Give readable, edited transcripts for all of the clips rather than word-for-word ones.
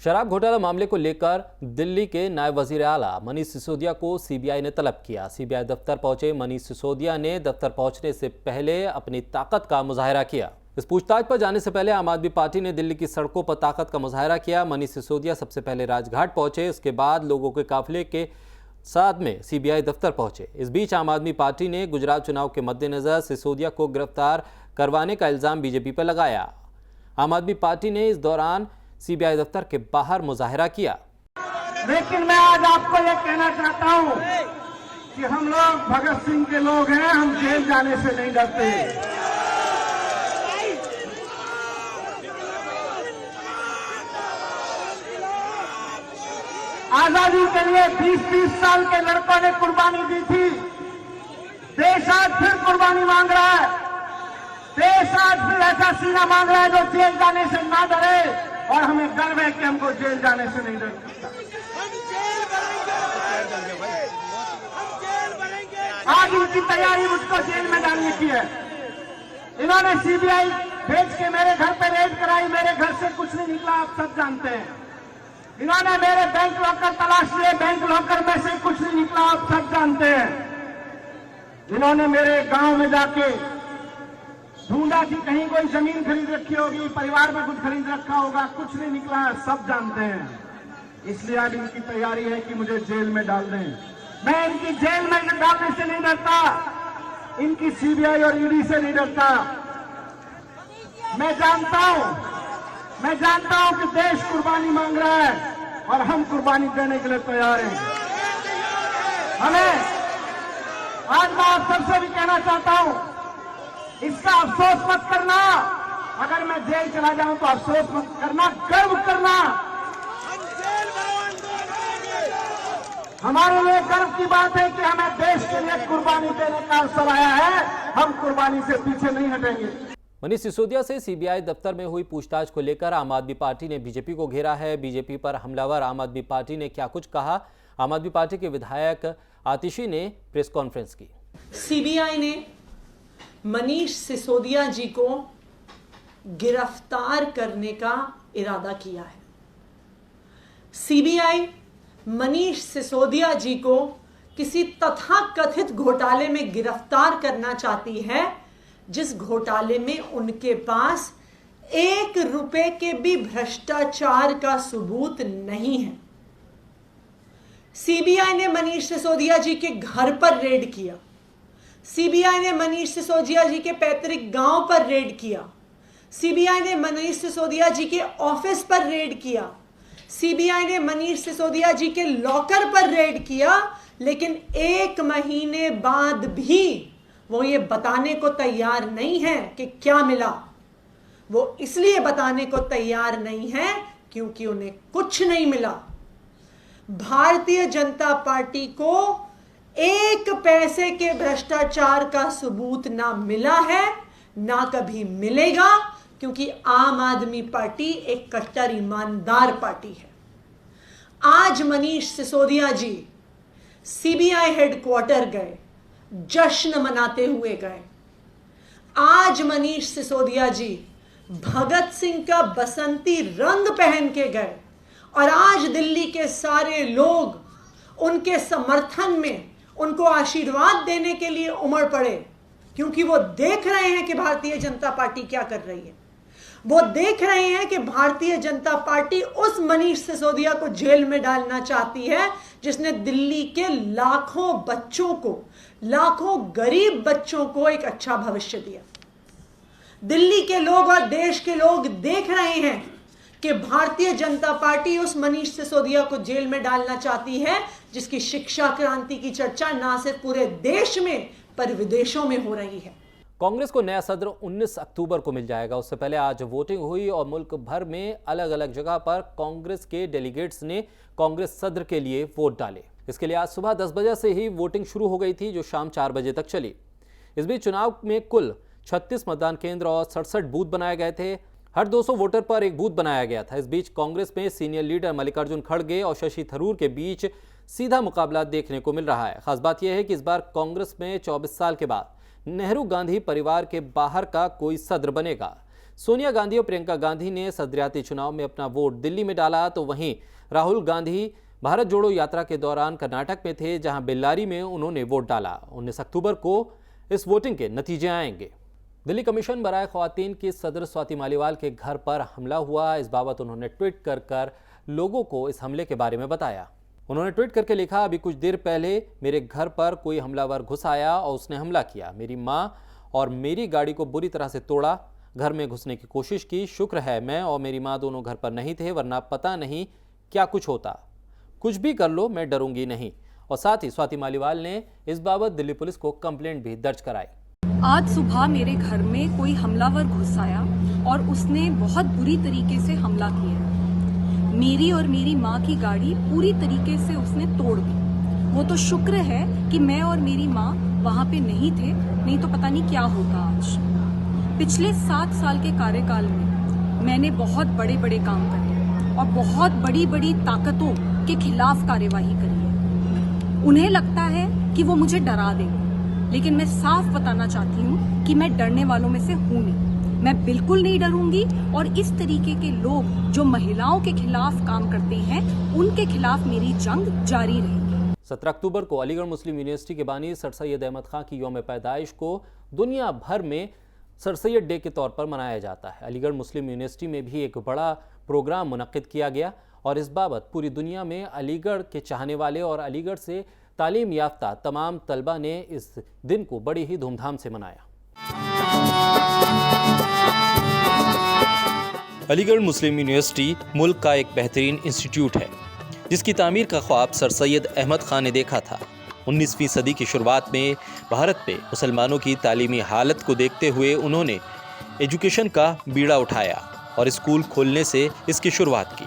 शराब घोटाला मामले को लेकर दिल्ली के नायब वजीर आला मनीष सिसोदिया को सीबीआई ने तलब किया। सीबीआई दफ्तर पहुंचे मनीष सिसोदिया ने दफ्तर पहुंचने से पहले अपनी ताकत का मुजाहरा किया। इस पूछताछ पर जाने से पहले आम आदमी पार्टी ने दिल्ली की सड़कों पर ताकत का मुजाहरा किया। मनीष सिसोदिया सबसे पहले राजघाट पहुंचे, इसके बाद लोगों के काफिले के साथ में सीबीआई दफ्तर पहुंचे। इस बीच आम आदमी पार्टी ने गुजरात चुनाव के मद्देनजर सिसोदिया को गिरफ्तार करवाने का इल्जाम बीजेपी पर लगाया। आम आदमी पार्टी ने इस दौरान सीबीआई दफ्तर के बाहर मुजाहरा किया। लेकिन मैं आज आपको ये कहना चाहता हूं कि हम लोग भगत सिंह के लोग हैं, हम जेल जाने से नहीं डरते। आजादी के लिए 20-20 साल के लड़कों ने कुर्बानी दी थी। देश आज फिर कुर्बानी मांग रहा है। देश आज फिर ऐसा सीना मांग रहा है जो जेल जाने से ना डरे, और हमें गर्व है कि हमको जेल जाने से नहीं डर सकता। आज इनकी तैयारी मुझको जेल में डालने की है। इन्होंने सीबीआई भेज के मेरे घर पे रेड कराई, मेरे घर से कुछ नहीं निकला, आप सब जानते हैं। इन्होंने मेरे बैंक लॉकर तलाश लिए, बैंक लॉकर में से कुछ नहीं निकला, आप सब जानते हैं। इन्होंने मेरे गांव में जाके ढूंढा कि कहीं कोई जमीन खरीद रखी होगी, परिवार में कुछ खरीद रखा होगा, कुछ नहीं निकला, सब जानते हैं। इसलिए अब इनकी तैयारी है कि मुझे जेल में डाल दें। मैं इनकी जेल में डालने से नहीं डरता, इनकी सीबीआई और ईडी से नहीं डरता। मैं जानता हूं कि देश कुर्बानी मांग रहा है और हम कुर्बानी देने के लिए तैयार हैं। हमें आज मैं आप सबसे भी कहना चाहता हूं, इसका अफसोस मत करना। अगर मैं जेल चला जाऊं तो अफसोस मत करना, गर्व करना। हमारे लिए गर्व की बात है कि हमें देश के लिए कुर्बानी देने का अवसर आया है। हम कुर्बानी से पीछे नहीं हटेंगे। मनीष सिसोदिया से सीबीआई दफ्तर में हुई पूछताछ को लेकर आम आदमी पार्टी ने बीजेपी को घेरा है। बीजेपी पर हमलावर आम आदमी पार्टी ने क्या कुछ कहा, आम आदमी पार्टी के विधायक आतिशी ने प्रेस कॉन्फ्रेंस की। सीबीआई ने मनीष सिसोदिया जी को गिरफ्तार करने का इरादा किया है। सीबीआई मनीष सिसोदिया जी को किसी तथाकथित घोटाले में गिरफ्तार करना चाहती है, जिस घोटाले में उनके पास 1 रुपए के भी भ्रष्टाचार का सबूत नहीं है। सीबीआई ने मनीष सिसोदिया जी के घर पर रेड किया। सीबीआई ने मनीष सिसोदिया जी के पैतृक गांव पर रेड किया। सीबीआई ने मनीष सिसोदिया जी के ऑफिस पर रेड किया। सीबीआई ने मनीष सिसोदिया जी के लॉकर पर रेड किया। लेकिन 1 महीने बाद भी वो ये बताने को तैयार नहीं है कि क्या मिला। वो इसलिए बताने को तैयार नहीं है क्योंकि उन्हें कुछ नहीं मिला। भारतीय जनता पार्टी को 1 पैसे के भ्रष्टाचार का सबूत ना मिला है, ना कभी मिलेगा, क्योंकि आम आदमी पार्टी एक कट्टर ईमानदार पार्टी है। आज मनीष सिसोदिया जी सीबीआई हेडक्वार्टर गए, जश्न मनाते हुए गए। आज मनीष सिसोदिया जी भगत सिंह का बसंती रंग पहन के गए, और आज दिल्ली के सारे लोग उनके समर्थन में उनको आशीर्वाद देने के लिए उमड़ पड़े, क्योंकि वो देख रहे हैं कि भारतीय जनता पार्टी क्या कर रही है। वो देख रहे हैं कि भारतीय जनता पार्टी उस मनीष सिसोदिया को जेल में डालना चाहती है जिसने दिल्ली के लाखों बच्चों को, लाखों गरीब बच्चों को एक अच्छा भविष्य दिया। दिल्ली के लोग और देश के लोग देख रहे हैं कि भारतीय जनता पार्टी उस मनीष सिसोदिया को जेल में डालना चाहती है जिसकी शिक्षा क्रांति की चर्चा ना सिर्फ पूरे देश में पर विदेशों में हो रही है। कांग्रेस को नया सदर 19 अक्टूबर को मिल जाएगा। उससे पहले आज वोटिंग हुई और मुल्क भर में अलग अलग जगह पर कांग्रेस के डेलीगेट्स ने कांग्रेस सदर के लिए वोट डाले। इसके लिए आज सुबह 10 बजे से ही वोटिंग शुरू हो गई थी, जो शाम 4 बजे तक चली। इस बीच चुनाव में कुल 36 मतदान केंद्र और 67 बूथ बनाए गए थे। हर 200 वोटर पर एक बूथ बनाया गया था। इस बीच कांग्रेस में सीनियर लीडर मल्लिकार्जुन खड़गे और शशि थरूर के बीच सीधा मुकाबला देखने को मिल रहा है। खास बात यह है कि इस बार कांग्रेस में 24 साल के बाद नेहरू गांधी परिवार के बाहर का कोई सदर बनेगा। सोनिया गांधी और प्रियंका गांधी ने सदरियाती चुनाव में अपना वोट दिल्ली में डाला, तो वहीं राहुल गांधी भारत जोड़ो यात्रा के दौरान कर्नाटक में थे, जहां बेल्लारी में उन्होंने वोट डाला। 19 अक्टूबर को इस वोटिंग के नतीजे आएंगे। दिल्ली कमीशन बराए ख्वातीन की सदर स्वाति मालीवाल के घर पर हमला हुआ। इस बाबत उन्होंने ट्वीट कर लोगों को इस हमले के बारे में बताया। उन्होंने ट्वीट करके लिखा, अभी कुछ देर पहले मेरे घर पर कोई हमलावर घुस आया और उसने हमला किया। मेरी माँ और मेरी गाड़ी को बुरी तरह से तोड़ा, घर में घुसने की कोशिश की। शुक्र है मैं और मेरी माँ दोनों घर पर नहीं थे, वरना पता नहीं क्या कुछ होता। कुछ भी कर लो, मैं डरूंगी नहीं। और साथ ही स्वाति मालीवाल ने इस बाबत दिल्ली पुलिस को कंप्लेंट भी दर्ज कराई। आज सुबह मेरे घर में कोई हमलावर घुस आया और उसने बहुत बुरी तरीके से हमला किया। मेरी और मेरी माँ की गाड़ी पूरी तरीके से उसने तोड़ दी। वो तो शुक्र है कि मैं और मेरी माँ वहाँ पे नहीं थे, नहीं तो पता नहीं क्या होता आज। पिछले 7 साल के कार्यकाल में मैंने बहुत बड़े बड़े काम करे और बहुत बड़ी बड़ी ताकतों के खिलाफ कार्यवाही करी है। उन्हें लगता है कि वो मुझे डरा देंगे, लेकिन मैं साफ बताना चाहती हूँ कि मैं डरने वालों में से हूँ नहीं। मैं बिल्कुल नहीं डरूंगी और इस तरीके के लोग जो महिलाओं के खिलाफ काम करते हैं, उनके खिलाफ मेरी जंग जारी रहेगी। 17 अक्टूबर को अलीगढ़ मुस्लिम यूनिवर्सिटी के बानी सर सैयद अहमद खां की यौम पैदाइश को दुनिया भर में सर सैयद डे के तौर पर मनाया जाता है। अलीगढ़ मुस्लिम यूनिवर्सिटी में भी एक बड़ा प्रोग्राम मुनक्किद किया गया और इस बाबत पूरी दुनिया में अलीगढ़ के चाहने वाले और अलीगढ़ से तालीम याफ्ता तमाम तलबा ने इस दिन को बड़ी ही धूमधाम से मनाया। अलीगढ़ मुस्लिम यूनिवर्सिटी मुल्क का एक बेहतरीन इंस्टीट्यूट है, जिसकी तामीर का ख्वाब सर सैयद अहमद खान ने देखा था। 19वीं सदी की शुरुआत में भारत में मुसलमानों की तालीमी हालत को देखते हुए उन्होंने एजुकेशन का बीड़ा उठाया और स्कूल खोलने से इसकी शुरुआत की।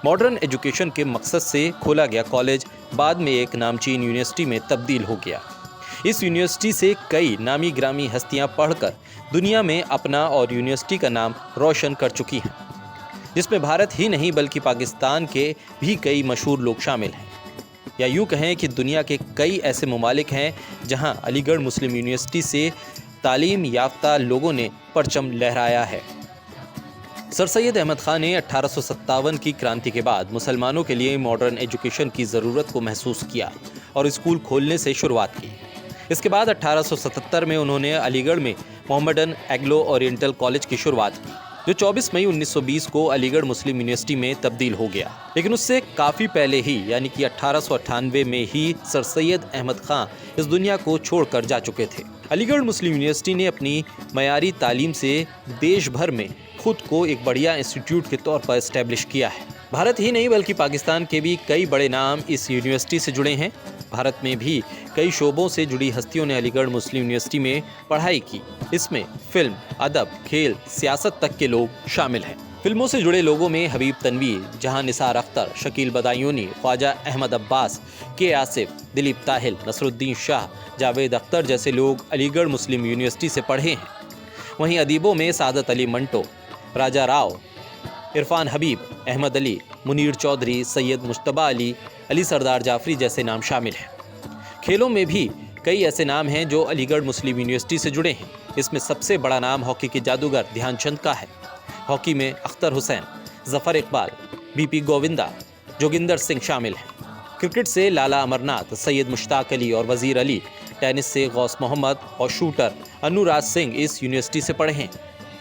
मॉडर्न एजुकेशन के मकसद से खोला गया कॉलेज बाद में एक नामचीन यूनिवर्सिटी में तब्दील हो गया। इस यूनिवर्सिटी से कई नामी ग्रामी हस्तियां पढ़कर दुनिया में अपना और यूनिवर्सिटी का नाम रोशन कर चुकी हैं, जिसमें भारत ही नहीं बल्कि पाकिस्तान के भी कई मशहूर लोग शामिल हैं। या यूँ कहें कि दुनिया के कई ऐसे ममालिक हैं जहां अलीगढ़ मुस्लिम यूनिवर्सिटी से तालीम याफ्ता लोगों ने परचम लहराया है। सर सैयद अहमद खान ने 1857 की क्रांति के बाद मुसलमानों के लिए मॉडर्न एजुकेशन की ज़रूरत को महसूस किया और स्कूल खोलने से शुरुआत की। इसके बाद 1877 में उन्होंने अलीगढ़ में मोहम्मडन एग्लो ओरिएंटल कॉलेज की शुरुआत की, जो 24 मई 1920 को अलीगढ़ मुस्लिम यूनिवर्सिटी में तब्दील हो गया। लेकिन उससे काफ़ी पहले ही यानी कि 1898 में ही सर सैयद अहमद खान इस दुनिया को छोड़कर जा चुके थे। अलीगढ़ मुस्लिम यूनिवर्सिटी ने अपनी मयारी तालीम से देश भर में खुद को एक बढ़िया इंस्टीट्यूट के तौर पर इस्टेब्लिश किया है। भारत ही नहीं बल्कि पाकिस्तान के भी कई बड़े नाम इस यूनिवर्सिटी से जुड़े हैं। भारत में भी कई शोबों से जुड़ी हस्तियों ने अलीगढ़ मुस्लिम यूनिवर्सिटी में पढ़ाई की। इसमें फिल्म, अदब, खेल, सियासत तक के लोग शामिल हैं। फिल्मों से जुड़े लोगों में हबीब तनवीर, जहां निसार अख्तर, शकील बदायूनी, ख्वाजा अहमद अब्बास, के आसिफ, दिलीप ताहिल, नसरुद्दीन शाह, जावेद अख्तर जैसे लोग अलीगढ़ मुस्लिम यूनिवर्सिटी से पढ़े हैं। वहीं अदीबों में सादत अली मंटो, राजा राव, इरफान हबीब, अहमद अली, मुनीर चौधरी, सैयद मुश्तबा अली, अली सरदार जाफरी जैसे नाम शामिल हैं। खेलों में भी कई ऐसे नाम हैं जो अलीगढ़ मुस्लिम यूनिवर्सिटी से जुड़े हैं। इसमें सबसे बड़ा नाम हॉकी के जादूगर ध्यानचंद का है। हॉकी में अख्तर हुसैन, जफर इकबाल, बीपी गोविंदा, जोगिंदर सिंह शामिल हैं। क्रिकेट से लाला अमरनाथ, सैयद मुश्ताक अली और वजीर अली, टेनिस से गौस मोहम्मद और शूटर अनुराज सिंह इस यूनिवर्सिटी से पढ़े हैं।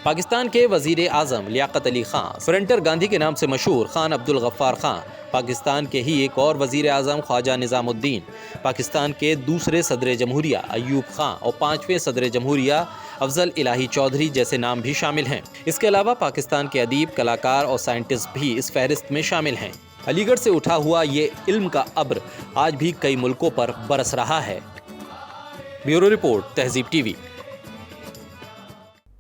पाकिस्तान के वजीर आज़म लियाकत अली खान, फ्रंटर गांधी के नाम से मशहूर खान अब्दुल गफ्फार खान, पाकिस्तान के ही एक और वजीर आज़म ख्वाजा निज़ामुद्दीन, पाकिस्तान के दूसरे सदर जमहूरिया अयूब खां और 5वें सदर जमहूरिया अफजल इलाही चौधरी जैसे नाम भी शामिल हैं। इसके अलावा पाकिस्तान के अदीब, कलाकार और साइंटिस्ट भी इस फहरिस्त में शामिल हैं। अलीगढ़ से उठा हुआ ये इल्म का अब्र आज भी कई मुल्कों पर बरस रहा है। ब्यूरो रिपोर्ट, तहजीब टीवी।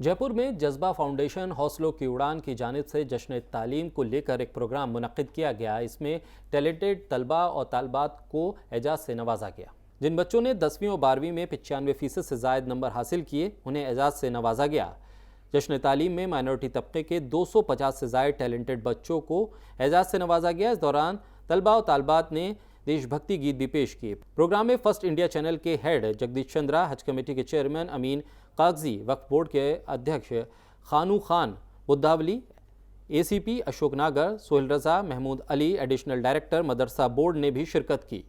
जयपुर में जज्बा फाउंडेशन हौसलों की उड़ान की जानिब से जश्न तालीम को लेकर एक प्रोग्राम मुनक्किद किया गया। इसमें टैलेंटेड तलबा और तालबात को एजाज़ से नवाजा गया। जिन बच्चों ने 10वीं और 12वीं में 95% से ज़ायद नंबर हासिल किए, उन्हें एजाज़ से नवाजा गया। जश्न तालीम में माइनॉरिटी तबके के 250 से ज़ायद टैलेंटेड बच्चों को एजाज़ से नवाजा गया। इस दौरान तलबा और तालबात ने देशभक्ति गीत भी पेश किए। प्रोग्राम में फर्स्ट इंडिया चैनल के हेड जगदीश चंद्रा, हज कमेटी के चेयरमैन अमीन कागजी, वक्फ बोर्ड के अध्यक्ष खानू खान बुद्धावली, ACP अशोक नागर, सोहेल रजा, महमूद अली, एडिशनल डायरेक्टर मदरसा बोर्ड ने भी शिरकत की।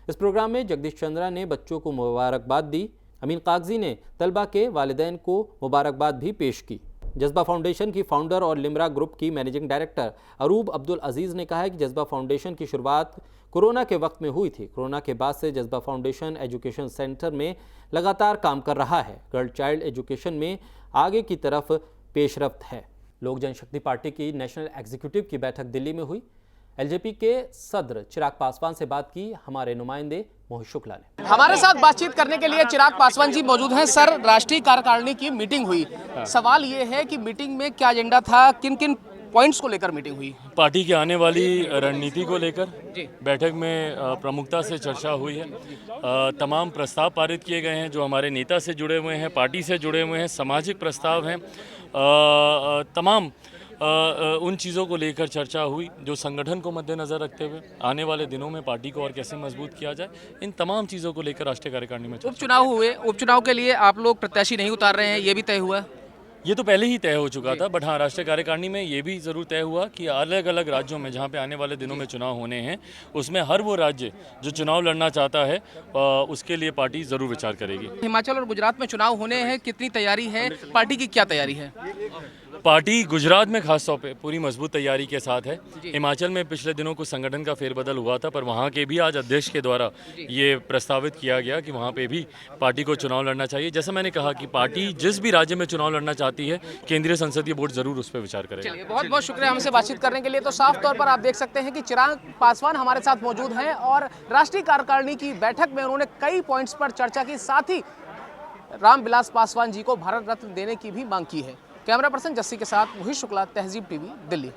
इस प्रोग्राम में जगदीश चंद्रा ने बच्चों को मुबारकबाद दी। अमीन कागजी ने तलबा के वालिदैन को मुबारकबाद भी पेश की। जज्बा फाउंडेशन की फाउंडर और लिमरा ग्रुप की मैनेजिंग डायरेक्टर अरूब अब्दुल अजीज़ ने कहा है कि जज्बा फाउंडेशन की शुरुआत कोरोना के वक्त में हुई थी। कोरोना के बाद से जज्बा फाउंडेशन एजुकेशन सेंटर में लगातार काम कर रहा है। गर्ल चाइल्ड एजुकेशन में आगे की तरफ पेशरफ्त है। लोक जनशक्ति पार्टी की नेशनल एग्जीक्यूटिव की बैठक दिल्ली में हुई। LJP के सदर चिराग पासवान से बात की हमारे नुमाइंदे मोहित शुक्ला ने। हमारे साथ बातचीत करने के लिए चिराग पासवान जी मौजूद हैं। सर, राष्ट्रीय कार्यकारिणी की मीटिंग हुई, सवाल ये है कि मीटिंग में क्या एजेंडा था, किन किन पॉइंट्स को लेकर मीटिंग हुई? पार्टी की आने वाली रणनीति को लेकर बैठक में प्रमुखता से चर्चा हुई है। तमाम प्रस्ताव पारित किए गए हैं जो हमारे नेता से जुड़े हुए हैं, पार्टी से जुड़े हुए हैं, सामाजिक प्रस्ताव हैं। तमाम उन चीज़ों को लेकर चर्चा हुई जो संगठन को मद्देनज़र रखते हुए आने वाले दिनों में पार्टी को और कैसे मजबूत किया जाए, इन तमाम चीज़ों को लेकर राष्ट्रीय कार्यकारिणी में उपचुनाव हुए, उपचुनाव के लिए आप लोग प्रत्याशी नहीं उतार रहे हैं, ये भी तय हुआ? ये तो पहले ही तय हो चुका था, बट हाँ, राष्ट्रीय कार्यकारिणी में ये भी ज़रूर तय हुआ कि अलग अलग राज्यों में जहाँ पे आने वाले दिनों में चुनाव होने हैं, उसमें हर वो राज्य जो चुनाव लड़ना चाहता है उसके लिए पार्टी ज़रूर विचार करेगी। हिमाचल और गुजरात में चुनाव होने हैं, कितनी तैयारी है, पार्टी की क्या तैयारी है? पार्टी गुजरात में खास तौर पे पूरी मजबूत तैयारी के साथ है। हिमाचल में पिछले दिनों कुछ संगठन का फेरबदल हुआ था, पर वहाँ के भी आज अध्यक्ष के द्वारा ये प्रस्तावित किया गया कि वहाँ पे भी पार्टी को चुनाव लड़ना चाहिए। जैसा मैंने कहा कि पार्टी जिस भी राज्य में चुनाव लड़ना चाहती है, केंद्रीय संसदीय बोर्ड जरूर उस पर विचार करेगा। चलिए, बहुत बहुत शुक्रिया हमसे बातचीत करने के लिए। तो साफ तौर पर आप देख सकते हैं कि चिराग पासवान हमारे साथ मौजूद हैं और राष्ट्रीय कार्यकारिणी की बैठक में उन्होंने कई पॉइंट्स पर चर्चा की, साथ ही रामविलास पासवान जी को भारत रत्न देने की भी मांग की है। कैमरा पर्सन जस्सी के साथ मोहित शुक्ला, तहजीब TV, दिल्ली।